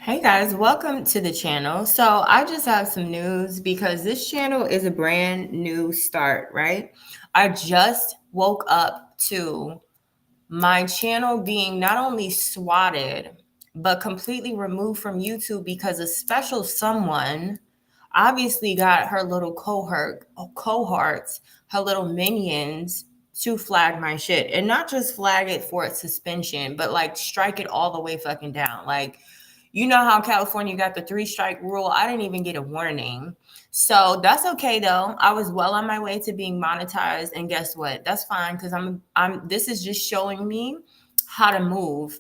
Hey guys, welcome to the channel. So I just have some news because this channel is a brand new start, right? I just woke up to my channel being not only swatted, but completely removed from YouTube because a special someone obviously got her little cohorts, her little minions to flag my shit. And not just flag it for its suspension, but like strike it all the way fucking down. Like, you know how California got the 3-strike rule? I didn't even get a warning. So that's okay though. I was well on my way to being monetized, and guess what? That's fine because I'm this is just showing me how to move.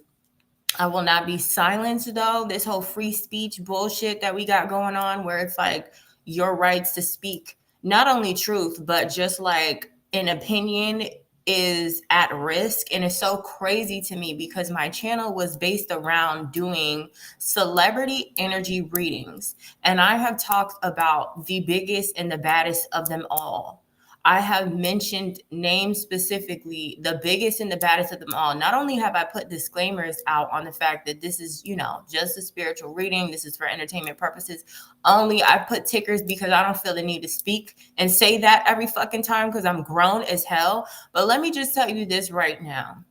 I will not be silenced though. This whole free speech bullshit that we got going on, where it's like your rights to speak not only truth, but just like an opinion is at risk. And it's so crazy to me because my channel was based around doing celebrity energy readings. And I have talked about the biggest and the baddest of them all. I have mentioned names specifically, the biggest and the baddest of them all. Not only have I put disclaimers out on the fact that this is, just a spiritual reading, this is for entertainment purposes only. I put tickers because I don't feel the need to speak and say that every fucking time because I'm grown as hell. But let me just tell you this right now.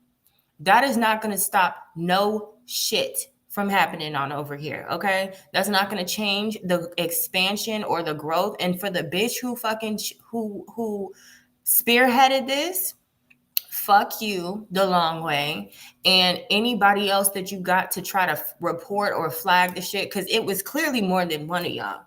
That is not going to stop no shit from happening on over here. Okay, that's not going to change the expansion or the growth. And for the bitch who fucking who spearheaded this, fuck you the long way. And anybody else that you got to try to report or flag the shit, because it was clearly more than one of y'all.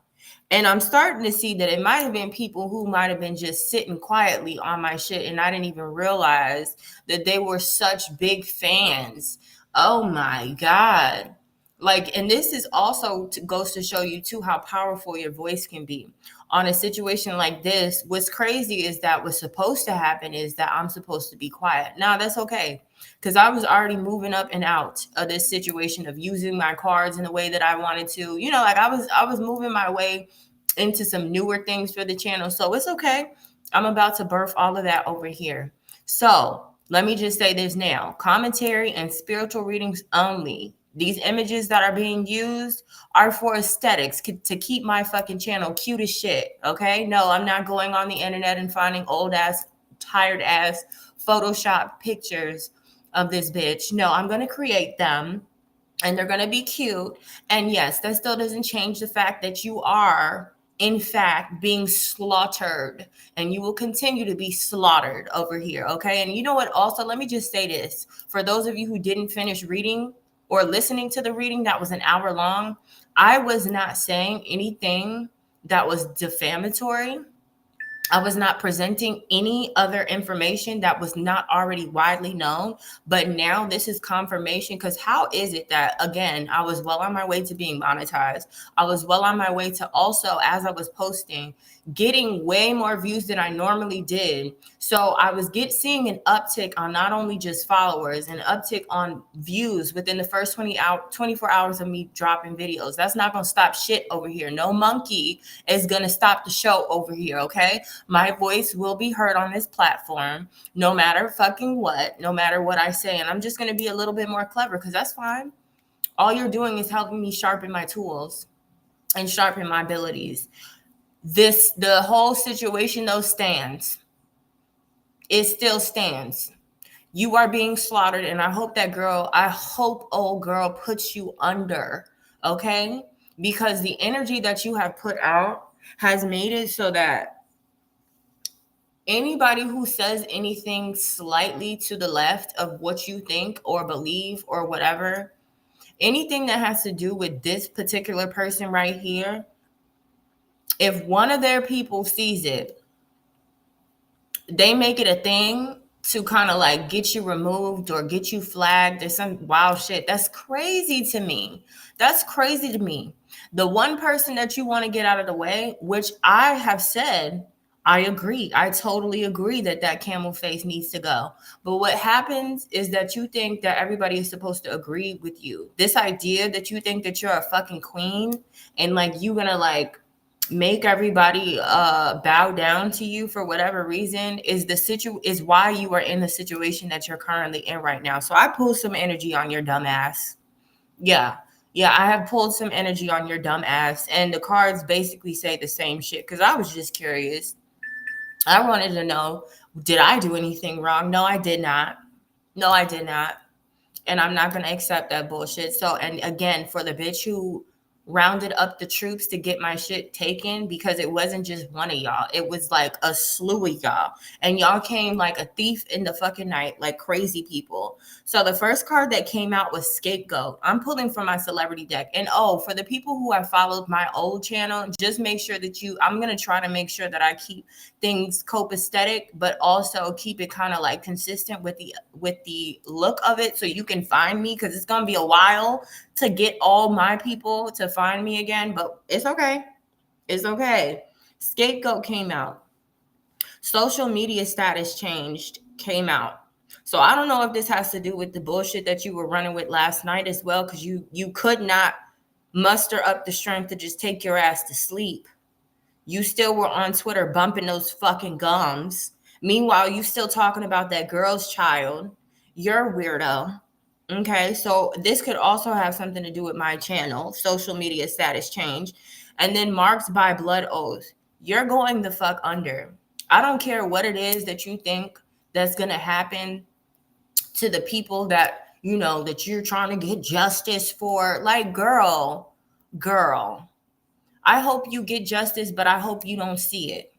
And I'm starting to see that it might have been people who might have been just sitting quietly on my shit, and I didn't even realize that they were such big fans. Oh my God. Like, and this is also goes to show you too how powerful your voice can be on a situation like this. What's crazy is that what's supposed to happen is that I'm supposed to be quiet. Now that's okay, because I was already moving up and out of this situation of using my cards in the way that I wanted to. Like I was moving my way into some newer things for the channel. So it's okay. I'm about to birth all of that over here. So let me just say this now: commentary and spiritual readings only. These images that are being used are for aesthetics, to keep my fucking channel cute as shit. Okay. No, I'm not going on the internet and finding old ass, tired ass Photoshop pictures of this bitch. No, I'm going to create them and they're going to be cute. And yes, that still doesn't change the fact that you are, in fact, being slaughtered, and you will continue to be slaughtered over here. Okay. And you know what? Also, let me just say this for those of you who didn't finish reading or listening to the reading that was an hour long, I was not saying anything that was defamatory. I was not presenting any other information that was not already widely known. But now this is confirmation, because how is it that, again, I was well on my way to being monetized. I was well on my way to also, as I was posting, getting way more views than I normally did. So I was seeing an uptick on not only just followers, an uptick on views within the first 24 hours of me dropping videos. That's not going to stop shit over here. No monkey is going to stop the show over here, okay? My voice will be heard on this platform no matter fucking what, no matter what I say. And I'm just going to be a little bit more clever, because that's fine. All you're doing is helping me sharpen my tools and sharpen my abilities. The whole situation though stands. It still stands. You are being slaughtered, and I hope old girl puts you under, okay? Because the energy that you have put out has made it so that anybody who says anything slightly to the left of what you think or believe or whatever, anything that has to do with this particular person right here, if one of their people sees it, they make it a thing to kind of like get you removed or get you flagged or some wild shit. That's crazy to me. That's crazy to me. The one person that you want to get out of the way, which I have said, I agree. I totally agree that camel face needs to go. But what happens is that you think that everybody is supposed to agree with you. This idea that you think that you're a fucking queen and like you gonna like make everybody bow down to you for whatever reason is why you are in the situation that you're currently in right now. So I pull some energy on your dumb ass. Yeah. Yeah, I have pulled some energy on your dumb ass, and the cards basically say the same shit. Because I was just curious. I wanted to know, did I do anything wrong? No, I did not. No, I did not. And I'm not going to accept that bullshit. So, and again, for the bitch who rounded up the troops to get my shit taken, because it wasn't just one of y'all, it was like a slew of y'all, and y'all came like a thief in the fucking night, like crazy people. So the first card that came out was Scapegoat. I'm pulling from my celebrity deck. And oh, for the people who have followed my old channel, just make sure that I'm going to try to make sure that I keep things copacetic, but also keep it kind of like consistent with the look of it, so you can find me, because it's gonna be a while to get all my people to find me again. But it's okay. It's okay. Scapegoat came out. Social media status changed came out. So I don't know if this has to do with the bullshit that you were running with last night as well, because you could not muster up the strength to just take your ass to sleep. You still were on Twitter bumping those fucking gums. Meanwhile, you still talking about that girl's child. You're a weirdo. Okay, so this could also have something to do with my channel, social media status change. And then marked by blood oath. You're going the fuck under. I don't care what it is that you think that's going to happen to the people that, that you're trying to get justice for. Like, girl. I hope you get justice, but I hope you don't see it.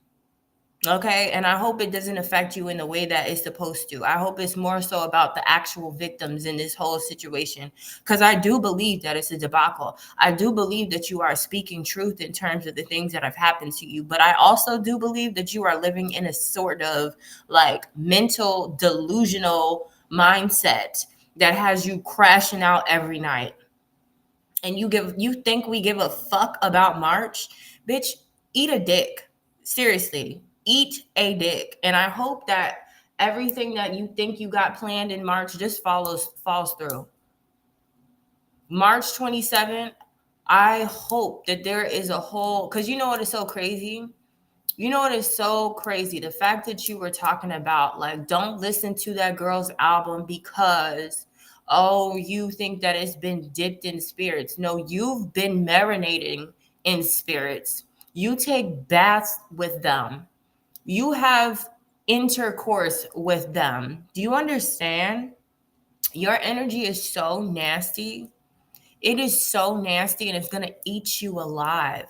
Okay. And I hope it doesn't affect you in the way that it's supposed to. I hope it's more so about the actual victims in this whole situation. Because I do believe that it's a debacle. I do believe that you are speaking truth in terms of the things that have happened to you. But I also do believe that you are living in a sort of like mental delusional mindset that has you crashing out every night. And you think we give a fuck about March? Bitch, eat a dick. Seriously, eat a dick. And I hope that everything that you think you got planned in March just falls through. March 27th, I hope that there is a whole, because you know what is so crazy? You know what is so crazy? The fact that you were talking about, like, don't listen to that girl's album because, oh, you think that it's been dipped in spirits. No, you've been marinating in spirits. You take baths with them. You have intercourse with them. Do you understand? Your energy is so nasty. It is so nasty, and it's going to eat you alive.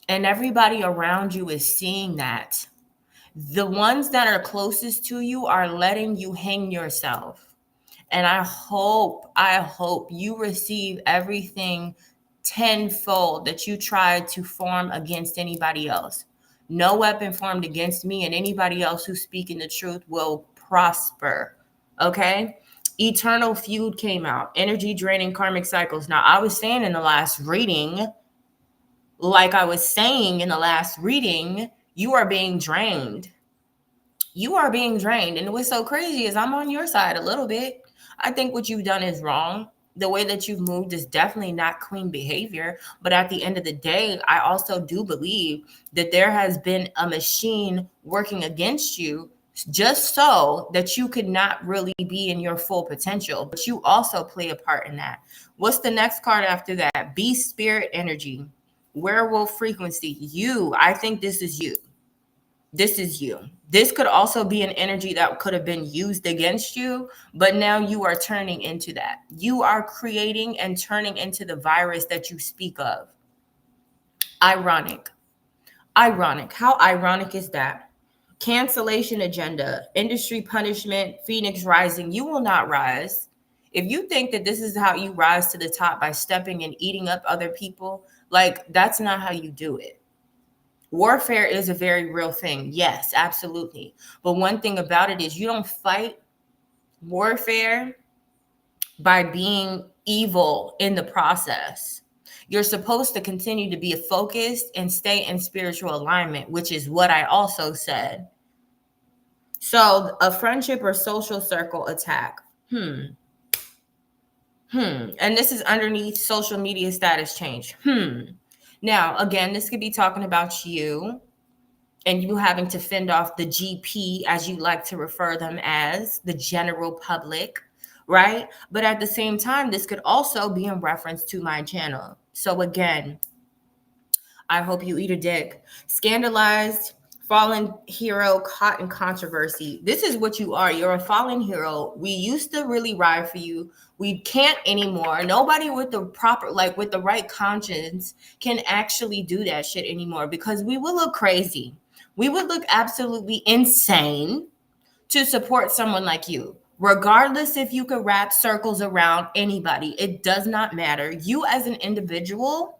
And everybody around you is seeing that. The ones that are closest to you are letting you hang yourself. And I hope you receive everything tenfold that you tried to form against anybody else. No weapon formed against me and anybody else who's speaking the truth will prosper. Okay? Eternal Feud came out. Energy draining karmic cycles. Now, I was saying in the last reading, you are being drained. You are being drained. And what's so crazy is I'm on your side a little bit. I think what you've done is wrong. The way that you've moved is definitely not clean behavior. But at the end of the day, I also do believe that there has been a machine working against you just so that you could not really be in your full potential. But you also play a part in that. What's the next card after that? Beast spirit energy. Werewolf frequency. I think this is you. This is you. This could also be an energy that could have been used against you, but now you are turning into that. You are creating and turning into the virus that you speak of. Ironic. How ironic is that? Cancellation agenda, industry punishment, Phoenix rising. You will not rise. If you think that this is how you rise to the top by stepping and eating up other people, like, that's not how you do it. Warfare is a very real thing. Yes, absolutely. But one thing about it is you don't fight warfare by being evil in the process. You're supposed to continue to be focused and stay in spiritual alignment, which is what I also said. So a friendship or social circle attack. And this is underneath social media status change. Now, again, this could be talking about you and you having to fend off the GP, as you like to refer them as, the general public, right? But at the same time, this could also be in reference to my channel. So again, I hope you eat a dick. Scandalized, fallen hero, caught in controversy. This is what you are. You're a fallen hero. We used to really ride for you. We can't anymore. Nobody with the proper, like with the right conscience can actually do that shit anymore, because we would look crazy. We would look absolutely insane to support someone like you. Regardless if you could wrap circles around anybody, it does not matter. You as an individual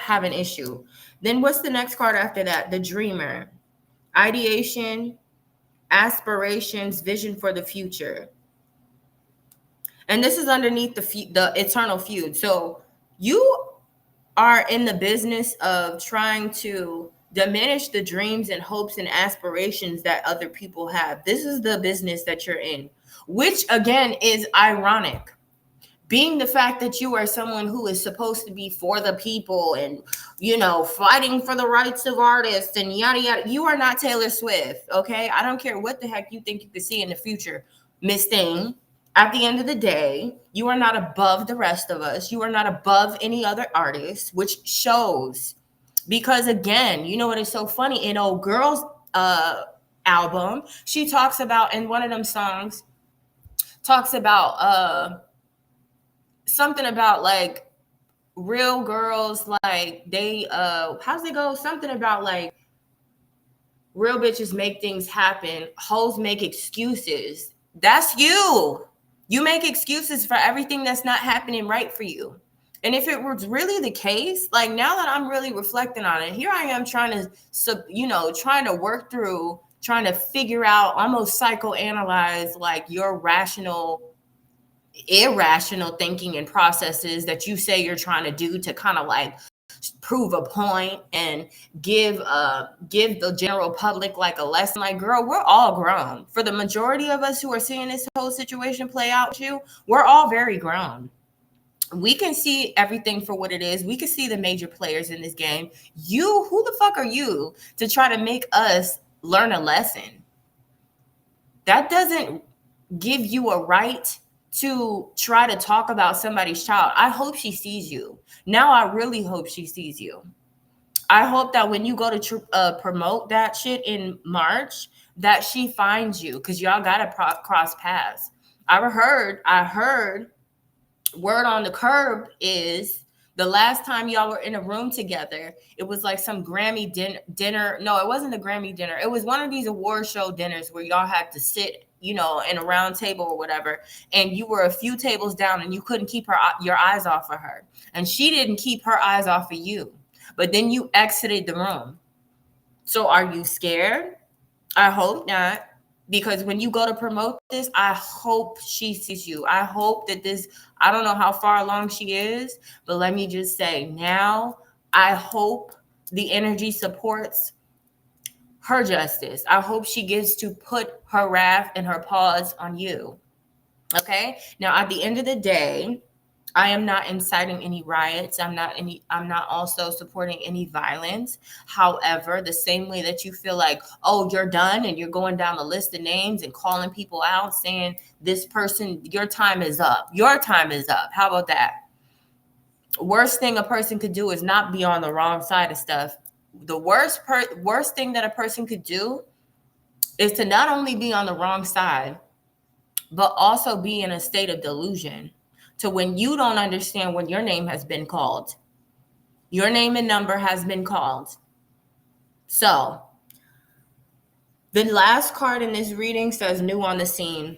have an issue. Then what's the next card after that? The dreamer. Ideation, aspirations, vision for the future. And this is underneath the eternal feud. So you are in the business of trying to diminish the dreams and hopes and aspirations that other people have. This is the business that you're in, which again is ironic, being the fact that you are someone who is supposed to be for the people and, fighting for the rights of artists and yada yada. You are not Taylor Swift, okay? I don't care what the heck you think you could see in the future, Miss Thing. At the end of the day, you are not above the rest of us. You are not above any other artist, which shows. Because again, you know what is so funny? In Old Girl's album, she talks about, in one of them songs, talks about something about like real girls, like they how's it go? Something about like real bitches make things happen, hoes make excuses. That's you. You make excuses for everything that's not happening right for you. And if it was really the case, like now that I'm really reflecting on it, here I am trying to work through, trying to figure out, almost psychoanalyze like your irrational thinking and processes that you say you're trying to do to kind of like prove a point and give the general public like a lesson. Like, girl, we're all grown. For the majority of us who are seeing this whole situation play out with you, we're all very grown. We can see everything for what it is. We can see the major players in this game. Who the fuck are you to try to make us learn a lesson? That doesn't give you a right to try to talk about somebody's child. I hope she sees you. Now I really hope she sees you. I hope that when you go to promote that shit in March, that she finds you, because y'all gotta cross paths. I heard word on the curb is the last time y'all were in a room together, it was like some Grammy dinner. No, it wasn't a Grammy dinner. It was one of these award show dinners where y'all had to sit, in a round table or whatever. And you were a few tables down and you couldn't keep your eyes off of her. And she didn't keep her eyes off of you. But then you exited the room. So are you scared? I hope not. Because when you go to promote this, I hope she sees you. I hope that I don't know how far along she is, but let me just say now, I hope the energy supports her justice. I hope she gets to put her wrath and her paws on you. Okay? Now, at the end of the day, I am not inciting any riots. I'm not also supporting any violence. However, the same way that you feel like, oh, you're done and you're going down the list of names and calling people out saying this person, your time is up. Your time is up. How about that? Worst thing a person could do is not be on the wrong side of stuff. The worst thing that a person could do is to not only be on the wrong side, but also be in a state of delusion, to when you don't understand when your name has been called. Your name and number has been called. So the last card in this reading says new on the scene,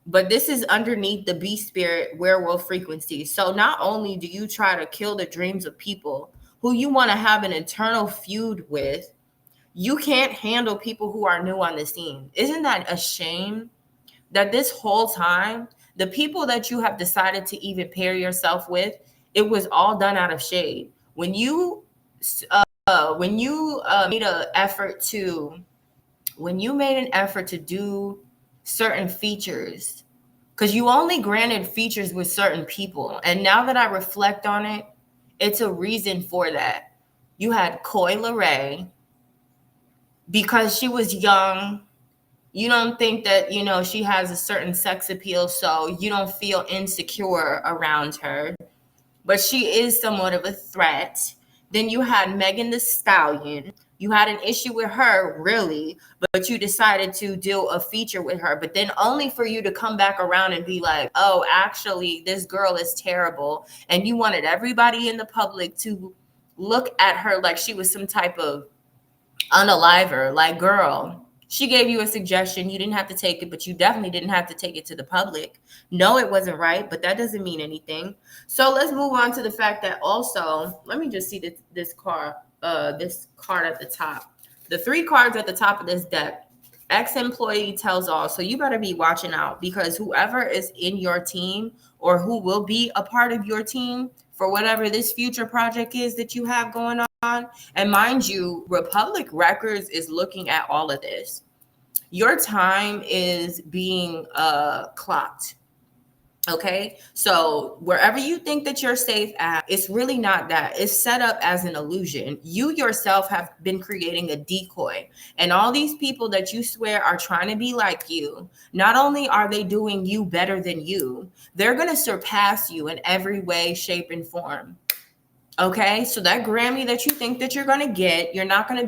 but this is underneath the beast spirit werewolf frequency. So not only do you try to kill the dreams of people who you want to have an eternal feud with, you can't handle people who are new on the scene. Isn't that a shame? That this whole time, the people that you have decided to even pair yourself with, it was all done out of shade. When you made an effort to do certain features, because you only granted features with certain people, and now that I reflect on it, it's a reason for that. You had Coi Leray because she was young. You don't think that, she has a certain sex appeal, so you don't feel insecure around her, but she is somewhat of a threat. Then you had Megan the Stallion. You had an issue with her, really, but you decided to do a feature with her, but then only for you to come back around and be like, oh, actually, this girl is terrible. And you wanted everybody in the public to look at her like she was some type of unaliver. Like, girl, she gave you a suggestion. You didn't have to take it, but you definitely didn't have to take it to the public. No, it wasn't right, but that doesn't mean anything. So let's move on to the fact that also, let me just see this card at the top. The three cards at the top of this deck. Ex-employee tells all. So you better be watching out, because whoever is in your team or who will be a part of your team for whatever this future project is that you have going on. And mind you, Republic Records is looking at all of this. Your time is being clocked. Okay, so wherever you think that you're safe at, it's really not that. It's set up as an illusion. You yourself have been creating a decoy, and all these people that you swear are trying to be like you, not only are they doing you better than you, they're going to surpass you in every way, shape, and form. Okay, so that Grammy that you think that you're going to get, you are not going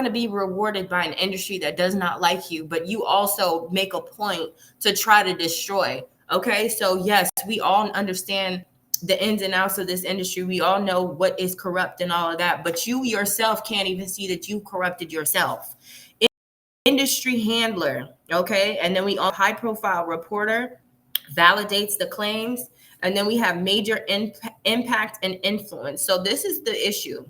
to be rewarded by an industry that does not like you, but you also make a point to try to destroy. Okay, so yes, we all understand the ins and outs of this industry. We all know what is corrupt and all of that, but you yourself can't even see that you corrupted yourself. Industry handler, okay, and then we all high profile reporter validates the claims. And then we have major impact and influence. So this is the issue,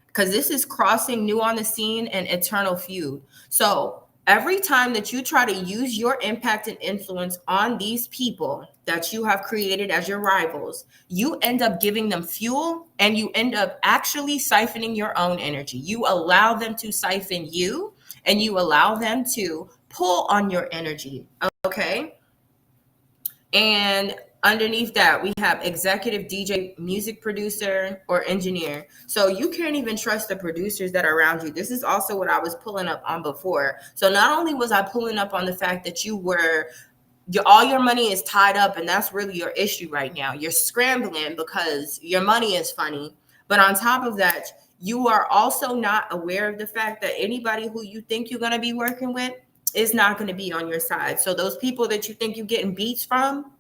because this is crossing new on the scene and eternal feud. So every time that you try to use your impact and influence on these people that you have created as your rivals, you end up giving them fuel, and you end up actually siphoning your own energy. You allow them to siphon you, and you allow them to pull on your energy. Okay. And underneath that, we have executive DJ, music producer, or engineer. So you can't even trust the producers that are around you. This is also what I was pulling up on before. So not only was I pulling up on the fact that all your money is tied up, and that's really your issue right now. You're scrambling because your money is funny. But on top of that, you are also not aware of the fact that anybody who you think you're going to be working with is not going to be on your side. So those people that you think you're getting beats from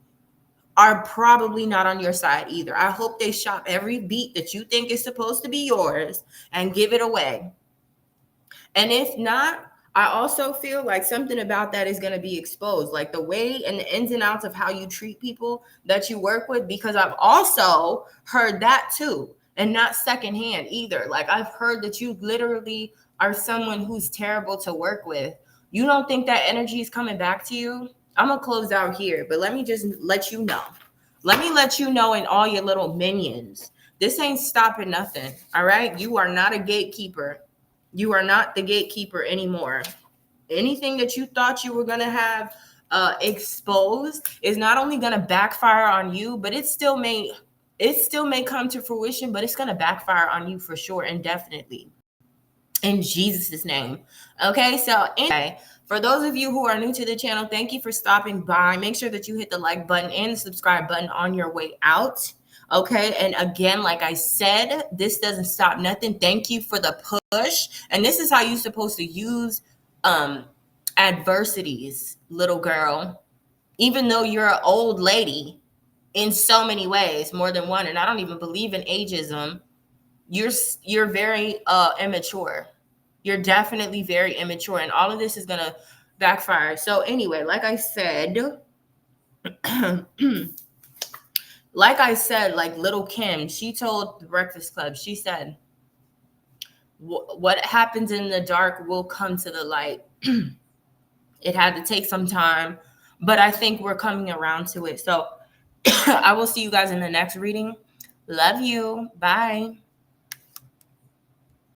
are probably not on your side either. I hope they shop every beat that you think is supposed to be yours and give it away. And if not, I also feel like something about that is going to be exposed, like the way and the ins and outs of how you treat people that you work with, because I've also heard that too, and not secondhand either. Like, I've heard that you literally are someone who's terrible to work with. You don't think that energy is coming back to you? I'm going to close out here, but let me just let you know. Let me let you know, and all your little minions, this ain't stopping nothing. All right. You are not a gatekeeper. You are not the gatekeeper anymore. Anything that you thought you were going to have exposed is not only going to backfire on you, but it still may come to fruition, but it's going to backfire on you for sure and definitely. In Jesus' name. Okay, so anyway, for those of you who are new to the channel, thank you for stopping by. Make sure that you hit the like button and the subscribe button on your way out. Okay, and again, like I said, this doesn't stop nothing. Thank you for the push. And this is how you're supposed to use adversities, little girl. Even though you're an old lady in so many ways, more than one, and I don't even believe in ageism, you're very immature. You're definitely very immature, and all of this is gonna backfire. So anyway, like I said, like Little Kim, she told the Breakfast Club, she said, what happens in the dark will come to the light. It had to take some time, but I think we're coming around to it. So I will see you guys in the next reading. Love you. Bye.